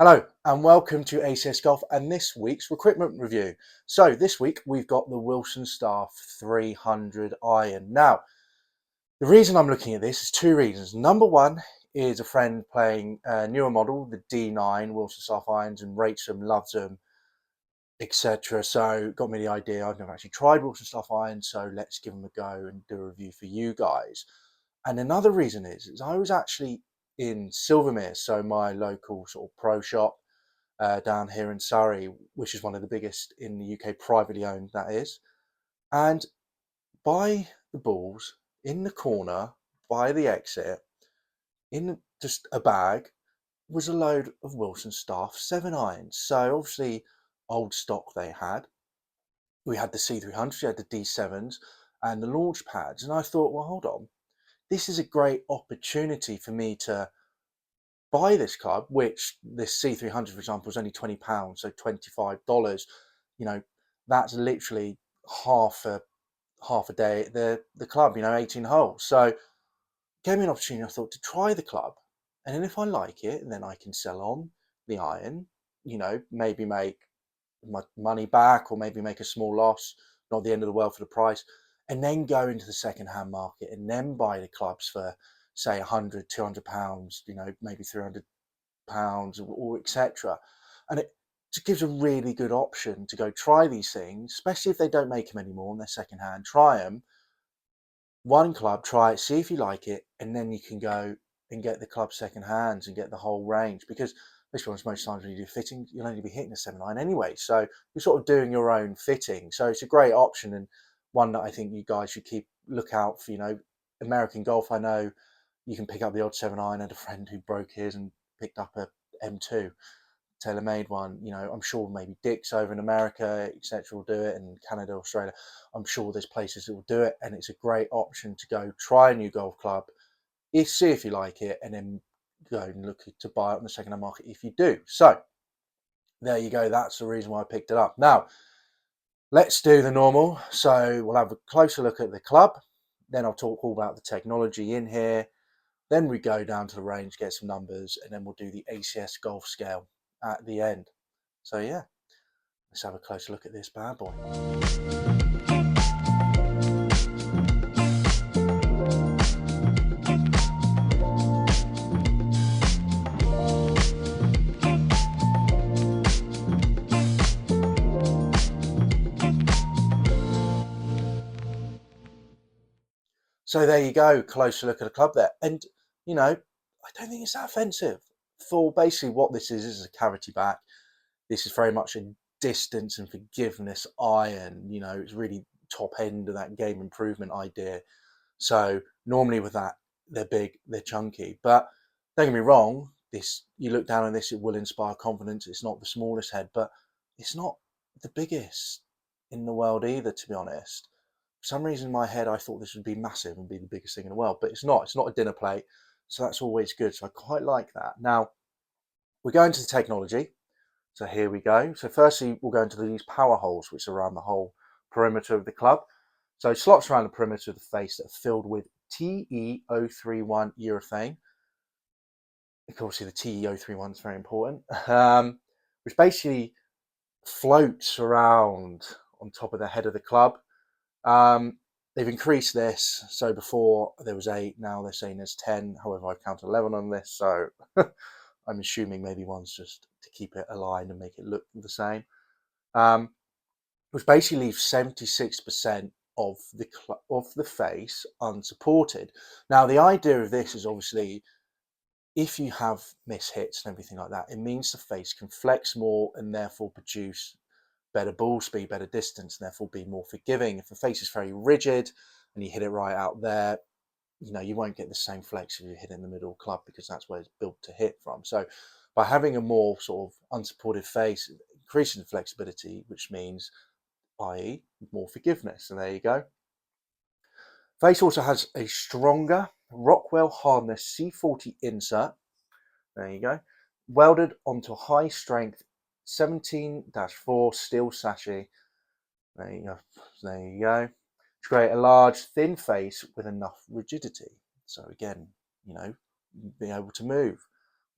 Hello and welcome to ACS Golf and this week's recruitment review. So this week we've got the Wilson Staff 300 iron. Now, the reason I'm looking at this is two reasons. Number one is a friend playing a newer model, the D9 Wilson Staff irons, and rates them, loves them, etc. So got me the idea. I've never actually tried Wilson Staff irons, so let's give them a go and do a review for you guys. And another reason is I was actually in Silvermere, so my local sort of pro shop down here in Surrey, which is one of the biggest in the UK, privately owned, that is. And by the balls, in the corner, by the exit, in just a bag, was a load of Wilson Staff 7 irons. So obviously, old stock they had. We had the C300s, we had the D7s, and the launch pads. And I thought, well, hold on, this is a great opportunity for me to buy this club, which this C300, for example, is only £20, so $25. You know, that's literally half a half a day at the club. 18 holes. So gave me an opportunity. I thought to try the club, and then if I like it, then I can sell on the iron. Maybe make my money back, or maybe make a small loss. Not the end of the world for the price, and then go into the second-hand market and then buy the clubs for say 100, £200, maybe £300 or etc. And it just gives a really good option to go try these things, especially if they don't make them anymore and they're secondhand. Try them, one club, try it, see if you like it, and then you can go and get the club second hands and get the whole range. Because let's be honest, most times when you do fitting, you'll only be hitting a 7-iron anyway, so you're sort of doing your own fitting. So it's a great option, and one that I think you guys should keep look out for. American golf, I know you can pick up the odd 7-iron. I had a friend who broke his and picked up a M2 tailor-made one. I'm sure maybe Dick's over in America, etc., will do it, and Canada, Australia. I'm sure there's places that will do it, and it's a great option to go try a new golf club, see if you like it, and then go and look to buy it on the second-hand market if you do. So there you go. That's the reason why I picked it up. Now let's do the normal. So we'll have a closer look at the club. Then I'll talk all about the technology in here. Then we go down to the range, get some numbers, and then we'll do the ACS golf scale at the end. So yeah, let's have a closer look at this bad boy. So there you go, closer look at the club there. And, I don't think it's that offensive. For basically what this is a cavity back. This is very much a distance and forgiveness iron. It's really top end of that game improvement idea. So normally with that, they're big, they're chunky. But don't get me wrong, you look down on this, it will inspire confidence. It's not the smallest head, but it's not the biggest in the world either, to be honest. For some reason in my head, I thought this would be massive and be the biggest thing in the world, but it's not. It's not a dinner plate, so that's always good. So I quite like that. Now, we're going to the technology. So here we go. So firstly, we'll go into these power holes, which are around the whole perimeter of the club. So slots around the perimeter of the face that are filled with TE031 urethane. Of course, the TE031 is very important, which basically floats around on top of the head of the club. They've increased this. So before there was 8, now they're saying there's 10. However, I've counted 11 on this, so I'm assuming maybe one's just to keep it aligned and make it look the same. Which basically leaves 76% of the face unsupported. Now, the idea of this is obviously if you have miss hits and everything like that, it means the face can flex more and therefore produce better ball speed, better distance, and therefore be more forgiving. If the face is very rigid and you hit it right out there, you won't get the same flex if you hit it in the middle club, because that's where it's built to hit from. So by having a more sort of unsupported face, increasing the flexibility, which means, i.e., more forgiveness. So there you go. Face also has a stronger Rockwell hardness C40 insert. There you go. Welded onto a high strength 17-4 steel sachet. There you go. There you go. To create a large, thin face with enough rigidity. So again, being able to move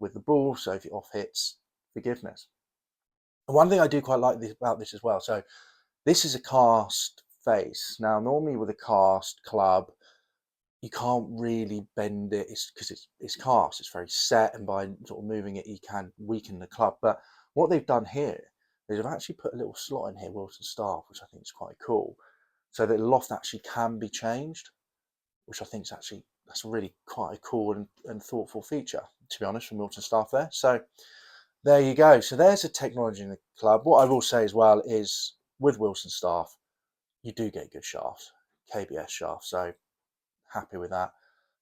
with the ball. So if it off hits, forgiveness. And one thing I do quite like about this as well, so this is a cast face. Now, normally with a cast club, you can't really bend it. It's because it's cast. It's very set, and by sort of moving it, you can weaken the club. But what they've done here is they've actually put a little slot in here, Wilson Staff, which I think is quite cool, so that the loft actually can be changed, which I think is actually that's really quite a cool and thoughtful feature, to be honest, from Wilson Staff there. So there you go. So there's the technology in the club. What I will say as well is with Wilson Staff, you do get good shafts, KBS shafts. So happy with that.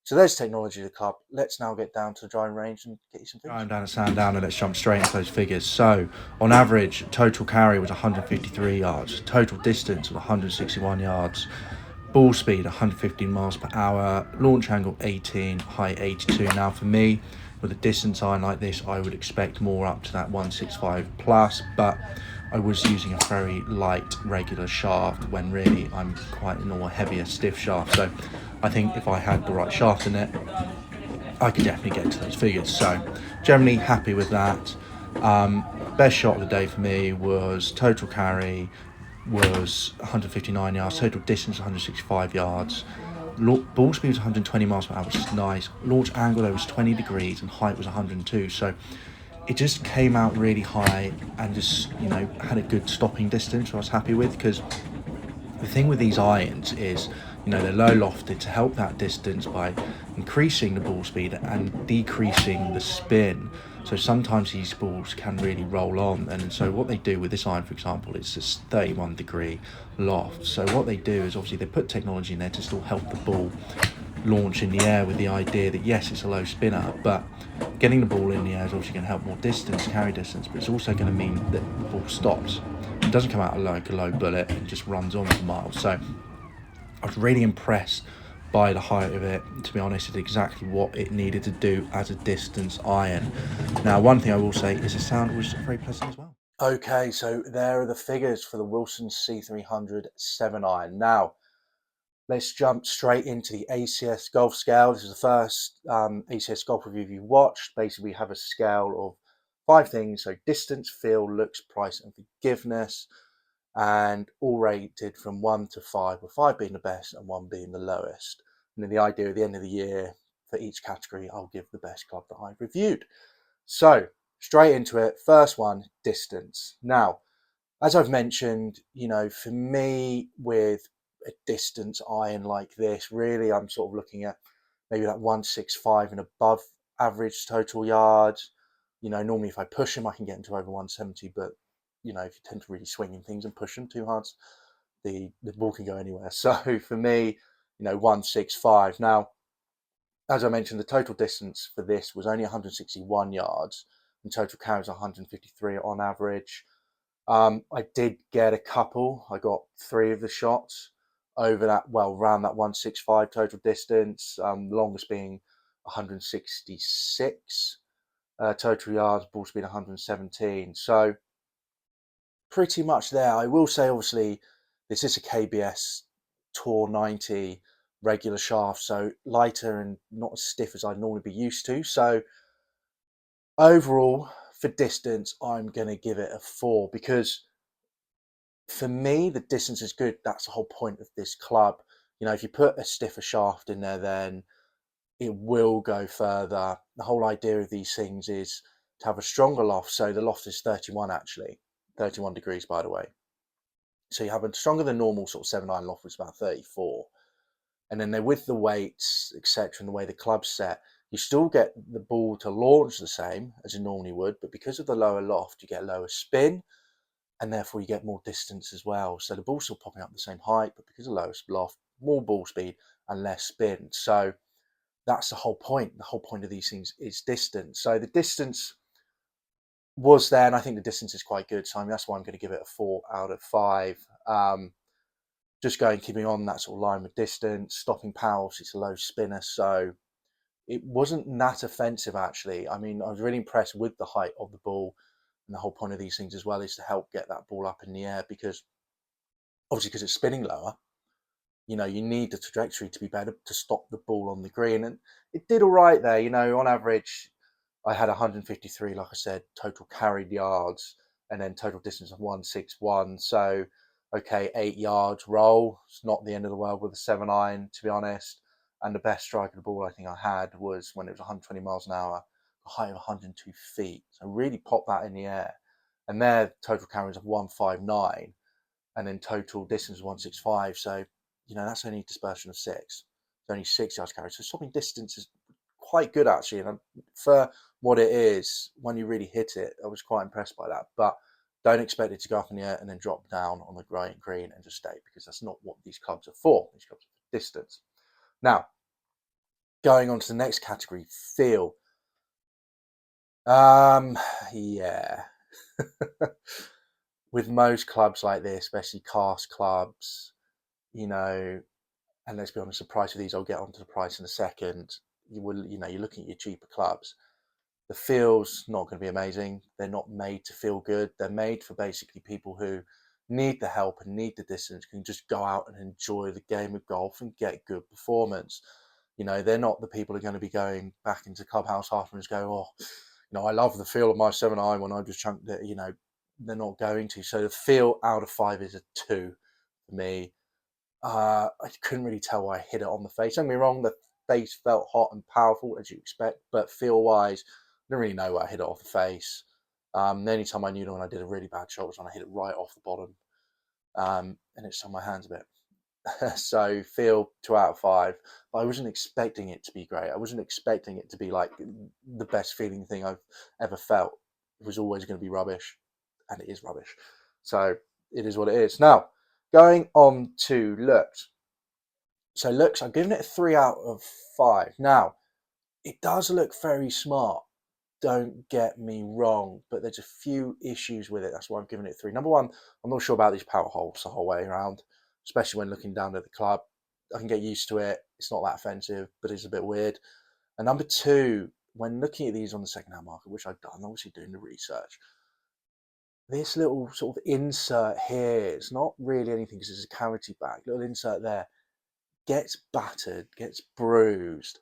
So there's technology of the club. Let's now get down to the driving range and get you some figures. I'm down at Sandown and let's jump straight into those figures. So, on average, total carry was 153 yards, total distance was 161 yards, ball speed 115 miles per hour, launch angle 18, height 82. Now, for me, with a distance iron like this, I would expect more up to that 165 plus, but I was using a very light regular shaft when really I'm quite a more heavier stiff shaft. So I think if I had the right shaft in it, I could definitely get to those figures. So generally happy with that. Best shot of the day for me was total carry was 159 yards, total distance 165 yards. Ball speed was 120 miles per hour, which is nice. Launch angle there was 20 degrees and height was 102. So it just came out really high and just, had a good stopping distance, which I was happy with, because the thing with these irons is, they're low lofted to help that distance by increasing the ball speed and decreasing the spin. So sometimes these balls can really roll on. And so what they do with this iron, for example, is this 31-degree loft. So what they do is obviously they put technology in there to still help the ball launch in the air, with the idea that yes, it's a low spinner, but getting the ball in the air is obviously going to help more distance, carry distance, but it's also going to mean that the ball stops. It doesn't come out like a low bullet and just runs on for miles. So I was really impressed by the height of it. To be honest, it's exactly what it needed to do as a distance iron. Now, one thing I will say is the sound was very pleasant as well. Okay, so there are the figures for the Wilson C300 7 iron. Now, let's jump straight into the ACS golf scale. This is the first ACS golf review you watched. Basically, we have a scale of 5 things. So distance, feel, looks, price, and forgiveness. And all rated from 1 to 5, with 5 being the best and 1 being the lowest. And then the idea at the end of the year, for each category, I'll give the best club that I've reviewed. So straight into it. First one, distance. Now, as I've mentioned, for me with a distance iron like this, really I'm sort of looking at maybe that 165 and above average total yards. Normally if I push them, I can get into over 170, but if you tend to really swinging things and push them too hard, the ball can go anywhere. So for me, 165. Now, as I mentioned, the total distance for this was only 161 yards, and total carry was 153 on average. I did get a couple. I got 3 of the shots over that, around that 165 total distance. The longest being 166 total yards, ball speed 117. So pretty much there. I will say, obviously, this is a KBS Tour 90 regular shaft, so lighter and not as stiff as I'd normally be used to. So overall, for distance, I'm going to give it a 4, because for me, the distance is good. That's the whole point of this club. If you put a stiffer shaft in there, then it will go further. The whole idea of these things is to have a stronger loft. So the loft is 31, actually, 31 degrees, by the way. So you have a stronger than normal sort of 7 iron loft, which is about 34. And then with the weights, etc., and the way the club's set, you still get the ball to launch the same as you normally would, but because of the lower loft, you get lower spin, and therefore you get more distance as well. So the ball's still popping up the same height, but because of lowest loft, more ball speed and less spin. So that's the whole point. The whole point of these things is distance. So the distance was there, and I think the distance is quite good. So that's why I'm going to give it a 4 out of 5. Just keeping on that sort of line with distance, stopping power, it's a low spinner, so it wasn't that offensive actually. I mean, I was really impressed with the height of the ball, and the whole point of these things as well is to help get that ball up in the air, because obviously because it's spinning lower, you need the trajectory to be better to stop the ball on the green, and it did all right there. On average, I had 153, like I said, total carried yards, and then total distance of 161. So, okay, 8 yards roll. It's not the end of the world with a 7-iron, to be honest. And the best strike of the ball I think I had was when it was 120 miles an hour, a height of 102 feet. So really popped that in the air. And their total carries of 159, and then total distance of 165. So, that's only dispersion of 6. It's only 6 yards carried. So stopping distance is quite good actually. And for what it is, when you really hit it, I was quite impressed by that. But don't expect it to go up in the air and then drop down on the green and just stay, because that's not what these clubs are for. These clubs are for distance. Now, going on to the next category, feel. Yeah. With most clubs like this, especially cast clubs, and let's be honest, the price of these, I'll get onto the price in a second. You're looking at your cheaper clubs. The feel's not going to be amazing. They're not made to feel good. They're made for basically people who need the help and need the distance, can just go out and enjoy the game of golf and get good performance. They're not the people who are going to be going back into clubhouse afterwards go, I love the feel of my 7-iron when I just chunked it. They're not going to. So the feel out of 5 is a 2 for me. I couldn't really tell why I hit it on the face. Don't get me wrong, the face felt hot and powerful as you expect, but feel wise, I didn't really know where I hit it off the face. The only time I knew when I did a really bad shot was when I hit it right off the bottom, and it stung my hands a bit. So feel 2 out of 5. But I wasn't expecting it to be great. I wasn't expecting it to be like the best feeling thing I've ever felt. It was always going to be rubbish, and it is rubbish. So it is what it is. Now, going on to looks. So looks, I've given it a 3 out of 5. Now, it does look very smart. Don't get me wrong, but there's a few issues with it. That's why I'm giving it 3. Number one, I'm not sure about these power holes the whole way around, especially when looking down at the club. I can get used to it. It's not that offensive, but it's a bit weird. And number two, when looking at these on the second-hand market, which I've done, obviously doing the research, this little sort of insert here, it's not really anything because it's a carity bag. Little insert there gets battered, gets bruised,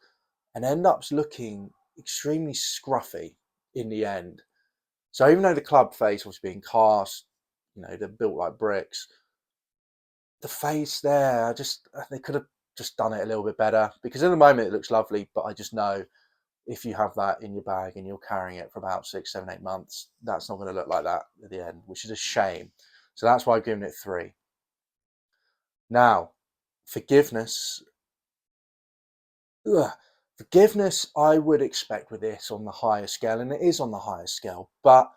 and end up looking extremely scruffy in the end. So even though the club face was being cast, they're built like bricks, the face there, they could have just done it a little bit better, because at the moment it looks lovely, but I just know if you have that in your bag and you're carrying it for about 6, 7, 8 months, that's not going to look like that at the end, which is a shame. So that's why I've given it 3. Now, forgiveness. Ugh. Forgiveness, I would expect with this on the higher scale, and it is on the higher scale, but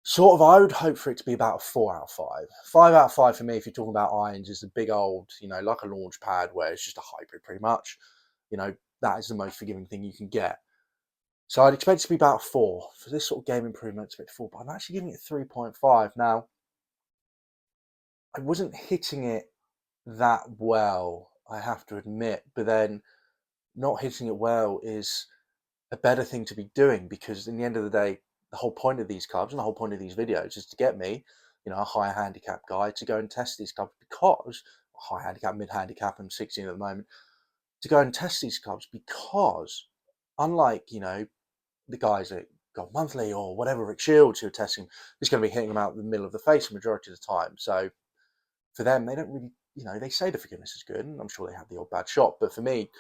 sort of I would hope for it to be about a 4 out of 5. 5 out of 5 for me, if you're talking about irons, is a big old, like a launch pad where it's just a hybrid pretty much. That is the most forgiving thing you can get. So I'd expect it to be about 4. For this sort of game improvement, it's a bit 4, but I'm actually giving it 3.5. Now, I wasn't hitting it that well, I have to admit, but then not hitting it well is a better thing to be doing, because in the end of the day, the whole point of these clubs and the whole point of these videos is to get me, a higher handicap guy, to go and test these clubs, because high handicap, mid handicap, I'm 16 at the moment, to go and test these clubs, because unlike, the guys that got monthly or whatever, Rick Shields, who are testing, he's going to be hitting them out in the middle of the face the majority of the time. So for them, they don't really, they say the forgiveness is good, and I'm sure they have the odd bad shot, but for me,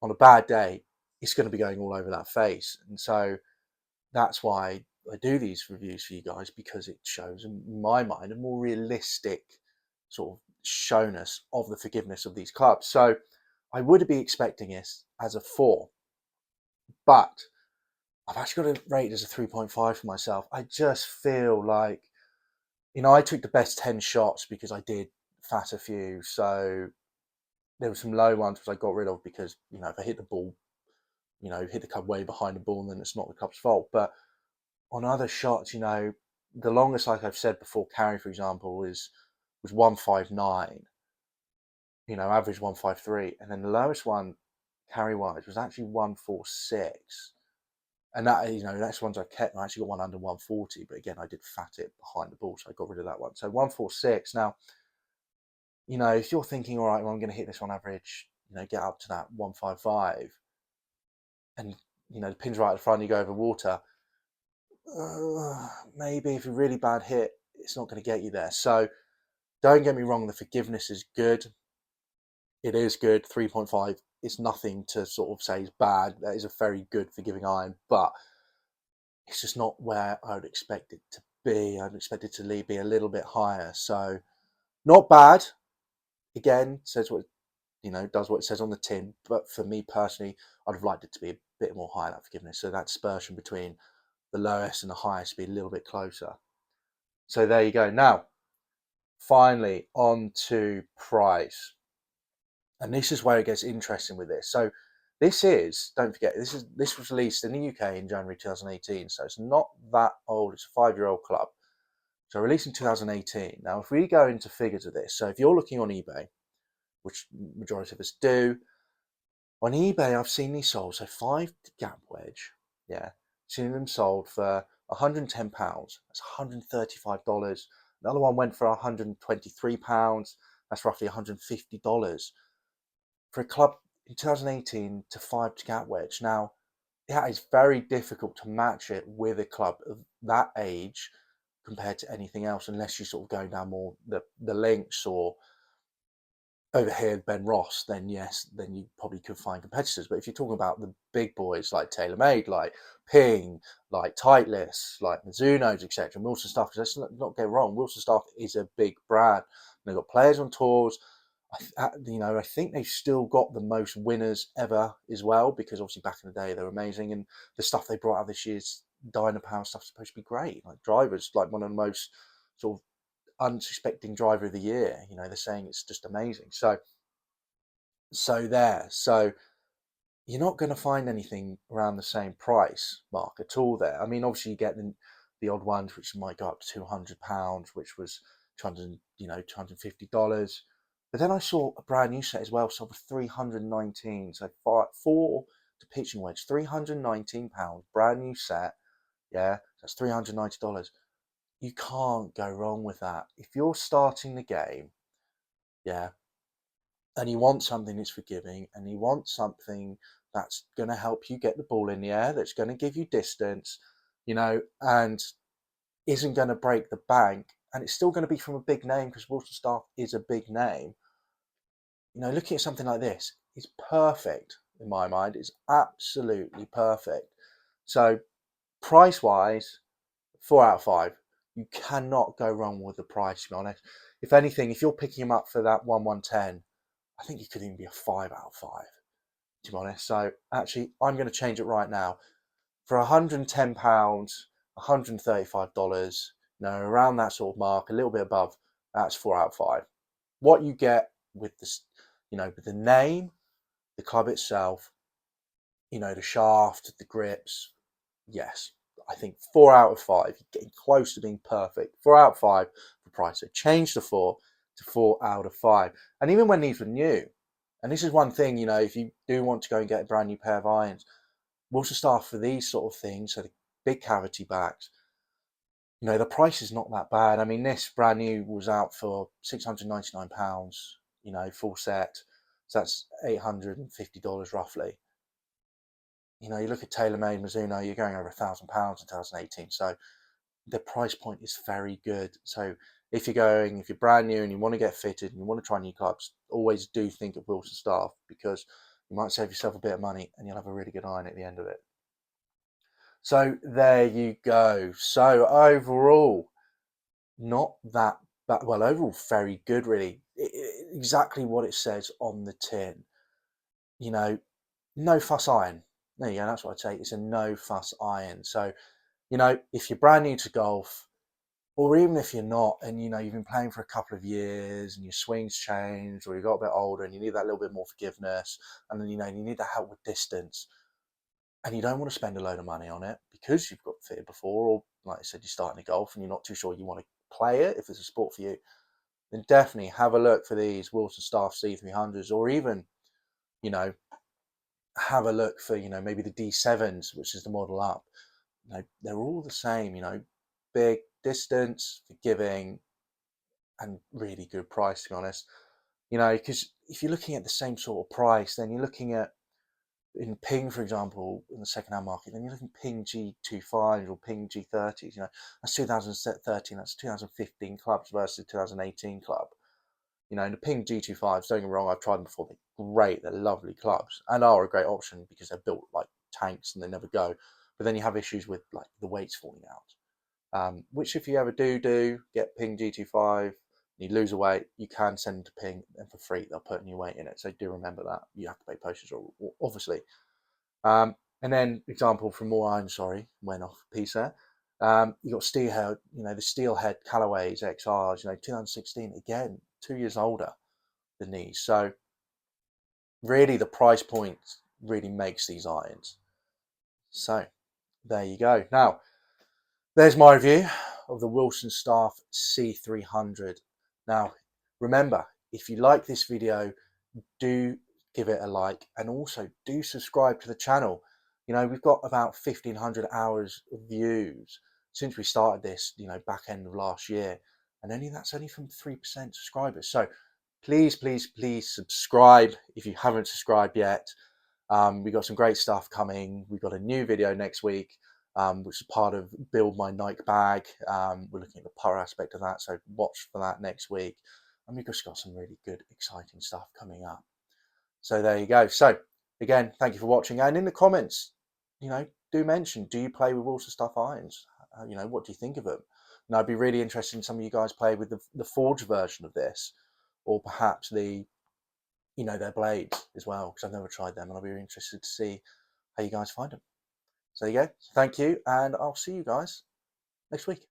on a bad day, it's going to be going all over that face. And so that's why I do these reviews for you guys, because it shows, in my mind, a more realistic sort of showness of the forgiveness of these clubs. So I would be expecting it as a 4, but I've actually got to rate it as a 3.5 for myself. I just feel like, I took the best 10 shots because I did fat a few. So there were some low ones which I got rid of because, if I hit the ball, hit the club way behind the ball, then it's not the club's fault. But on other shots, the longest, like I've said before, carry, for example, was 159, average 153. And then the lowest one, carry-wise, was actually 146. And that, that's ones I kept. I actually got one under 140, but again, I did fat it behind the ball, so I got rid of that one. So 146. Now, if you're thinking, all right, well, I'm going to hit this on average, get up to that 155, and the pin's right at the front, you go over water. Maybe if a really bad hit, it's not going to get you there. So don't get me wrong, the forgiveness is good. It is good. 3.5 is nothing to sort of say is bad. That is a very good forgiving iron, but it's just not where I would expect it to be. I'd expect it to be a little bit higher. So not bad. Again, says what does what it says on the tin. But for me personally, I'd have liked it to be a bit more higher, that forgiveness. So that dispersion between the lowest and the highest be a little bit closer. So there you go. Now, finally, on to price. And this is where it gets interesting with this. So don't forget, this was released in the UK in January 2018. So it's not that old. It's a 5-year-old club. So released in 2018. Now, if we go into figures of this, so if you're looking on eBay, which majority of us do, on eBay, I've seen these sold. So 5 gap wedge, yeah, seen them sold for £110. That's $135. Another one went for £123. That's roughly $150 for a club in 2018 to 5 gap wedge. Now, that is very difficult to match it with a club of that age compared to anything else, unless you're sort of going down more the links or over here Ben Ross, then yes, then you probably could find competitors. But if you're talking about the big boys like TaylorMade, like Ping, like Titleist, like Mizuno's, etc., Wilson Staff, because let's not get wrong, Wilson Staff is a big brand. And they've got players on tours. I think they've still got the most winners ever as well, because obviously back in the day they're amazing, and the stuff they brought out this year's Dynapower stuff's supposed to be great. Like drivers, like one of the most sort of unsuspecting driver of the year. They're saying it's just amazing. So you're not going to find anything around the same price mark at all there. I mean, obviously you get the odd ones which might go up to £200, which was 200, $250. But then I saw a brand new set as well, sold for 319. So four to pitching wedge, £319, brand new set. Yeah, that's $390. You can't go wrong with that. If you're starting the game, yeah, and you want something that's forgiving, and you want something that's going to help you get the ball in the air, that's going to give you distance, and isn't going to break the bank, and it's still going to be from a big name, because Wilson Staff is a big name. Looking at something like this is perfect in my mind. It's absolutely perfect. So price wise, 4 out of 5. You cannot go wrong with the price, to be honest. If anything, if you're picking them up for that 110, I think it could even be a 5 out of 5, to be honest. So actually, I'm going to change it right now. For £110, $135, around that sort of mark, a little bit above, that's 4 out of 5. What you get with this, with the name, the club itself, the shaft, the grips, yes, I think 4 out of 5. You're getting close to being perfect. 4 out of 5 for price. So change the 4 to 4 out of 5. And even when these were new, and this is one thing, if you do want to go and get a brand new pair of irons, Wilson Staff for these sort of things, so the big cavity backs, the price is not that bad. I mean, this brand new was out for £699, full set. So that's $850 roughly. You look at TaylorMade, Mizuno, you're going over £1,000 in 2018. So the price point is very good. So if you're brand new and you want to get fitted and you want to try new clubs, always do think of Wilson Staff, because you might save yourself a bit of money and you'll have a really good iron at the end of it. So there you go. So overall, not that bad. Well, overall, very good, really. Exactly what it says on the tin. No fuss iron. There you go. That's what I'd say. It's a no fuss iron. So, if you're brand new to golf, or even if you're not, and you've been playing for a couple of years and your swing's changed, or you got a bit older and you need that little bit more forgiveness, and then you need that help with distance, and you don't want to spend a load of money on it because you've got fitted before, or like I said, you're starting to golf and you're not too sure you want to play it if it's a sport for you, then definitely have a look for these Wilson Staff C300s, or even, have a look for, maybe the D7s, which is the model up. They're all the same, big distance, forgiving, and really good price, to be honest. Because if you're looking at the same sort of price, then you're looking at, in Ping, for example, in the second-hand market, then you're looking Ping G25s or Ping G30s. That's 2013, that's 2015 clubs versus 2018 club. The Ping G25s, don't get me wrong, I've tried them before. They're great, they're lovely clubs, and are a great option because they're built like tanks and they never go. But then you have issues with like the weights falling out. Which if you ever do get Ping G25, you lose a weight, you can send them to Ping, and for free they'll put a new weight in it. So do remember that you have to pay postage, obviously. And then example from more iron, sorry, went off piece there. You got Steelhead, the Steelhead Callaways XRs, 2016, again, 2 years older than these. So really the price point really makes these irons. So there you go. Now, there's my review of the Wilson Staff C300. Now, remember, if you like this video, do give it a like, and also do subscribe to the channel. We've got about 1,500 hours of views since we started this, back end of last year, and that's only from 3% subscribers. So please, please, please subscribe if you haven't subscribed yet. We've got some great stuff coming. We've got a new video next week, which is part of Build My Nike Bag. We're looking at the power aspect of that, so watch for that next week. And we've just got some really good, exciting stuff coming up. So there you go. So again, thank you for watching. And in the comments, do mention, do you play with Wilson Staff irons? What do you think of them? And I'd be really interested in some of you guys play with the forged version of this, or perhaps their blades as well, because I've never tried them, and I'll be really interested to see how you guys find them. So there you go. Thank you, and I'll see you guys next week.